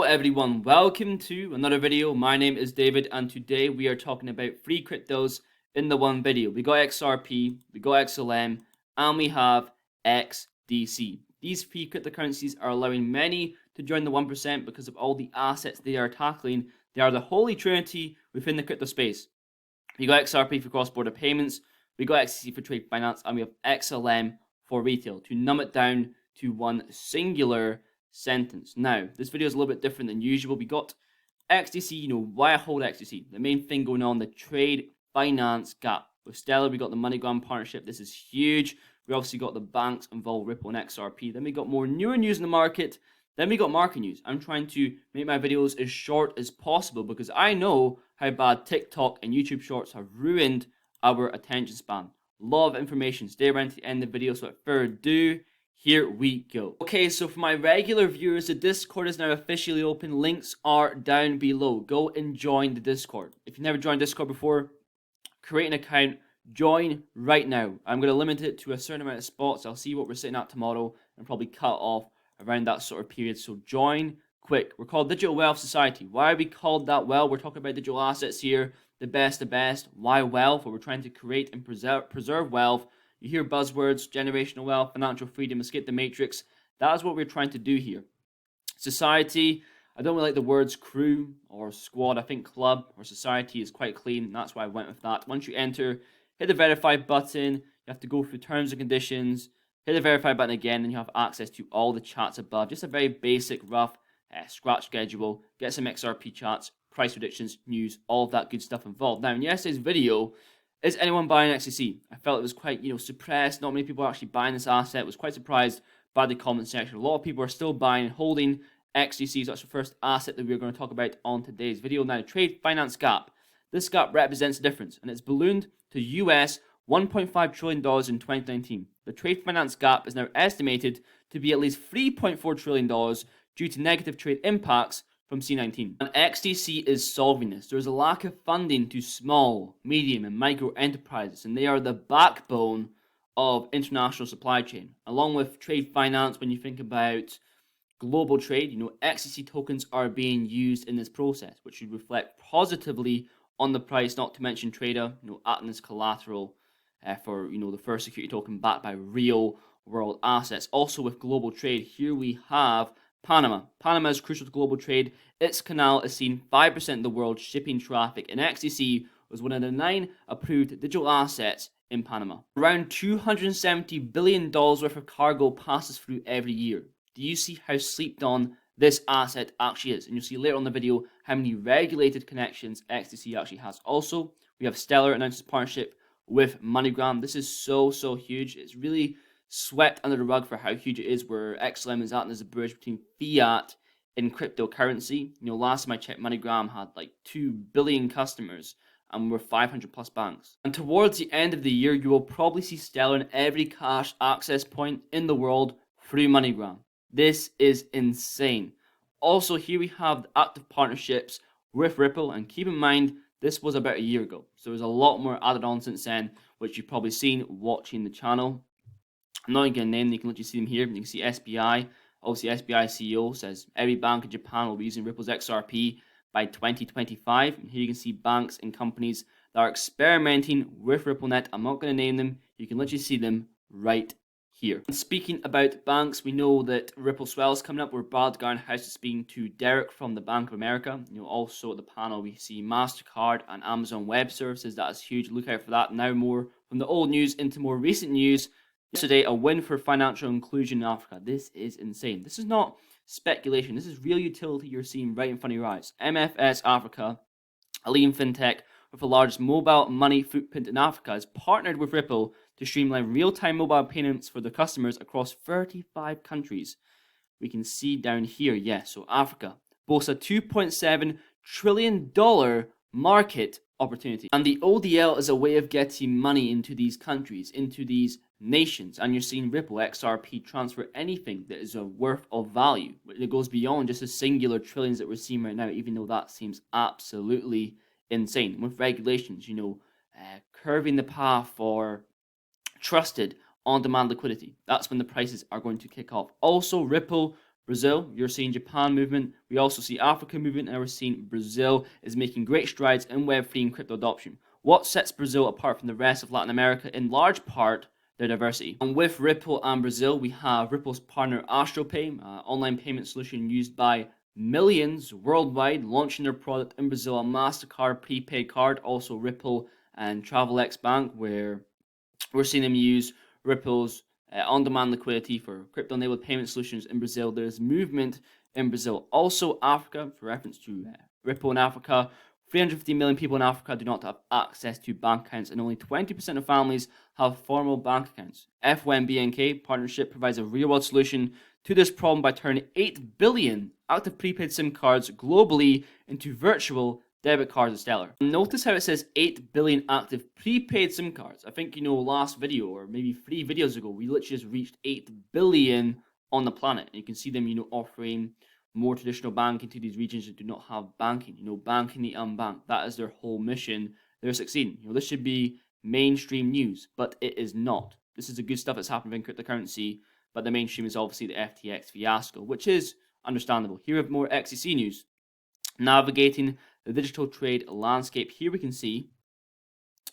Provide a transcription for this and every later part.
everyone, welcome to another video. My name is David and today we are talking about free cryptos in the one video. We got XRP, we got XLM, and we have XDC. These free cryptocurrencies are allowing many to join the 1% because of all the assets they are tackling. They are the holy trinity within the crypto space. We got XRP for cross-border payments, we got XDC for trade finance, and we have XLM for retail. To numb it down to one singular sentence. Now, this video is a little bit different than usual. We got XDC, why I hold XDC. The main thing going on, the trade finance gap. With Stellar, we got the MoneyGram partnership. This is huge. We obviously got the banks involved, Ripple and XRP. Then we got more newer news in the market. Then we got market news. I'm trying to make my videos as short as possible because I know how bad TikTok and YouTube Shorts have ruined our attention span. A lot of information. Stay around to the end of the video. So without further ado, here we go. Okay, so for my regular viewers, the Discord is now officially open. Links are down below. Go and join the Discord. If you've never joined Discord before, create an account, join right now. I'm going to limit it to a certain amount of spots. I'll see what we're sitting at tomorrow and probably cut off around that sort of period. So join quick. We're called Digital Wealth Society. Why are we called that? Well, we're talking about digital assets here. The best. Why wealth? Well, we're trying to create and preserve wealth. You hear buzzwords, generational wealth, financial freedom, escape the matrix. That is what we're trying to do here. Society, I don't really like the words crew or squad. I think club or society is quite clean. That's why I went with that. Once you enter, hit the verify button. You have to go through terms and conditions. Hit the verify button again, and you have access to all the chats above. Just a very basic, rough scratch schedule. Get some XRP chats, price predictions, news, all of that good stuff involved. Now, in yesterday's video, is anyone buying XDC? I felt it was quite, suppressed. Not many people are actually buying this asset. I was quite surprised by the comment section. A lot of people are still buying and holding XDC. So that's the first asset that we're going to talk about on today's video. Now, trade finance gap. This gap represents the difference, and it's ballooned to US $1.5 trillion in 2019. The trade finance gap is now estimated to be at least $3.4 trillion due to negative trade impacts from C19. And XDC is solving this. There's a lack of funding to small, medium, and micro enterprises, and they are the backbone of international supply chain. Along with trade finance, when you think about global trade, XDC tokens are being used in this process, which should reflect positively on the price, not to mention trader, acting as collateral for, the first security token backed by real world assets. Also with global trade, here we have Panama. Panama is crucial to global trade. Its canal is seeing 5% of the world's shipping traffic, and XDC was one of the 9 approved digital assets in Panama. Around $270 billion worth of cargo passes through every year. Do you see how slept on this asset actually is? And you'll see later on the video how many regulated connections XDC actually has. Also, we have Stellar announces partnership with MoneyGram. This is so huge. It's really swept under the rug for how huge it is, where XLM is acting as a bridge between fiat and cryptocurrency. Last time I checked, MoneyGram had like 2 billion customers and we're 500 plus banks. And towards the end of the year, you will probably see Stellar in every cash access point in the world through MoneyGram. This is insane. Also, here we have the active partnerships with Ripple, and keep in mind, this was about a year ago. So there's a lot more added on since then, which you've probably seen watching the channel. I'm not even going to name them, you can literally see them here. You can see SBI. Obviously, SBI CEO says every bank in Japan will be using Ripple's XRP by 2025. And here you can see banks and companies that are experimenting with RippleNet. I'm not going to name them. You can literally see them right here. And speaking about banks, we know that Ripple Swell is coming up, where Brad Garnhouse is speaking to Derek from the Bank of America. Also at the panel, we see MasterCard and Amazon Web Services. That is huge. Look out for that. Now more from the old news into more recent news. Yesterday, a win for financial inclusion in Africa. This is insane. This is not speculation. This is real utility you're seeing right in front of your eyes. MFS Africa, a leading fintech with the largest mobile money footprint in Africa, has partnered with Ripple to streamline real-time mobile payments for their customers across 35 countries. We can see down here, yes, so Africa boasts a $2.7 trillion market opportunity. And the ODL is a way of getting money into these countries, into these nations. And you're seeing Ripple XRP transfer anything that is a worth of value. It goes beyond just the singular trillions that we're seeing right now, even though that seems absolutely insane. With regulations, curving the path for trusted on-demand liquidity. That's when the prices are going to kick off. Also, Ripple Brazil, you're seeing Japan movement. We also see Africa movement, and we're seeing Brazil is making great strides in Web3 and crypto adoption. What sets Brazil apart from the rest of Latin America? In large part, their diversity. And with Ripple and Brazil, we have Ripple's partner AstroPay, online payment solution used by millions worldwide, launching their product in Brazil, a MasterCard prepaid card. Also Ripple and TravelX Bank, where we're seeing them use Ripple's on-demand liquidity for crypto-enabled payment solutions in Brazil. There's movement in Brazil. Also Africa, for reference to Ripple in Africa, 350 million people in Africa do not have access to bank accounts, and only 20% of families have formal bank accounts. FOMBNK partnership provides a real-world solution to this problem by turning 8 billion active prepaid SIM cards globally into virtual debit cards is stellar. Notice how it says 8 billion active prepaid SIM cards. I think, last video or maybe 3 videos ago, we literally just reached 8 billion on the planet. And you can see them, offering more traditional banking to these regions that do not have banking. Banking the unbanked. That is their whole mission. They're succeeding. This should be mainstream news, but it is not. This is the good stuff that's happening in cryptocurrency, but the mainstream is obviously the FTX fiasco, which is understandable. Here we have more XDC news. Navigating the digital trade landscape. Here we can see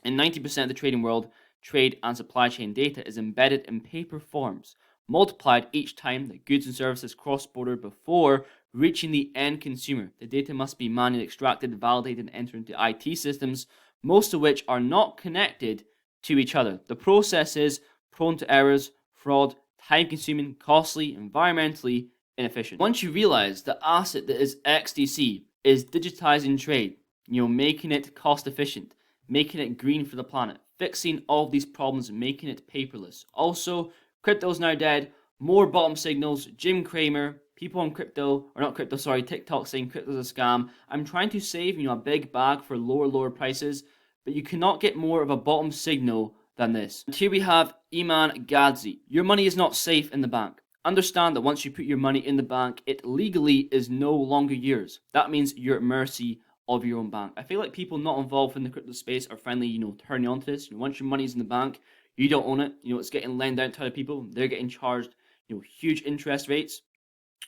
in 90% of the trading world, trade and supply chain data is embedded in paper forms, multiplied each time that goods and services cross border before reaching the end consumer. The data must be manually extracted, validated, and entered into IT systems, most of which are not connected to each other. The process is prone to errors, fraud, time-consuming, costly, environmentally inefficient. Once you realize the asset that is XDC is digitizing trade, making it cost efficient, making it green for the planet, fixing all of these problems, and making it paperless. Also, crypto's now dead. More bottom signals. Jim Cramer, people on TikTok saying crypto's a scam. I'm trying to save, a big bag for lower prices, but you cannot get more of a bottom signal than this. And here we have Iman Gadzi. Your money is not safe in the bank. Understand that once you put your money in the bank, it legally is no longer yours. That means you're at mercy of your own bank. I feel like people not involved in the crypto space are finally, turning on to this. Once your money's in the bank, you don't own it. It's getting lent out to other people. They're getting charged, huge interest rates.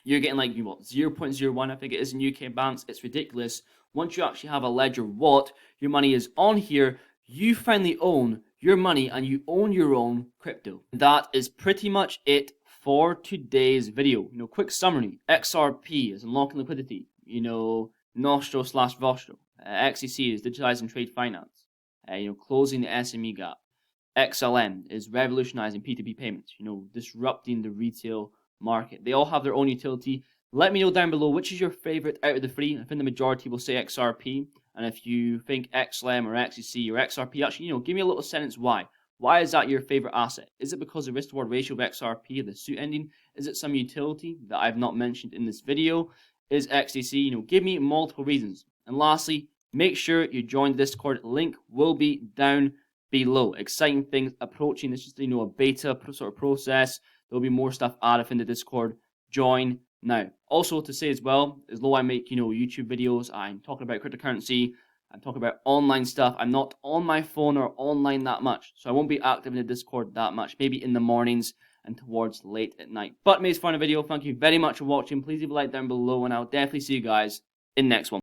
You're getting 0.01, I think it is in UK banks. It's ridiculous. Once you actually have a ledger wallet, your money is on here. You finally own your money and you own your own crypto. That is pretty much it for today's video. Quick summary. XRP is unlocking liquidity. Nostro/Vostro. XCC is digitizing trade finance. Closing the SME gap. XLM is revolutionizing P2P payments. Disrupting the retail market. They all have their own utility. Let me know down below which is your favorite out of the three. I think the majority will say XRP. And if you think XLM or XCC or XRP, actually, give me a little sentence why. Why is that your favorite asset? Is it because the risk-reward ratio of XRP or the suit ending? Is it some utility that I've not mentioned in this video? Is XDC? Give me multiple reasons. And lastly, make sure you join the Discord. Link will be down below. Exciting things approaching. This is a beta sort of process. There'll be more stuff added in the Discord. Join now. Also to say as well, as though I make YouTube videos, I'm talking about cryptocurrency. I'm talking about online stuff. I'm not on my phone or online that much. So I won't be active in the Discord that much. Maybe in the mornings and towards late at night. But made this fun video. Thank you very much for watching. Please leave a like down below and I'll definitely see you guys in the next one.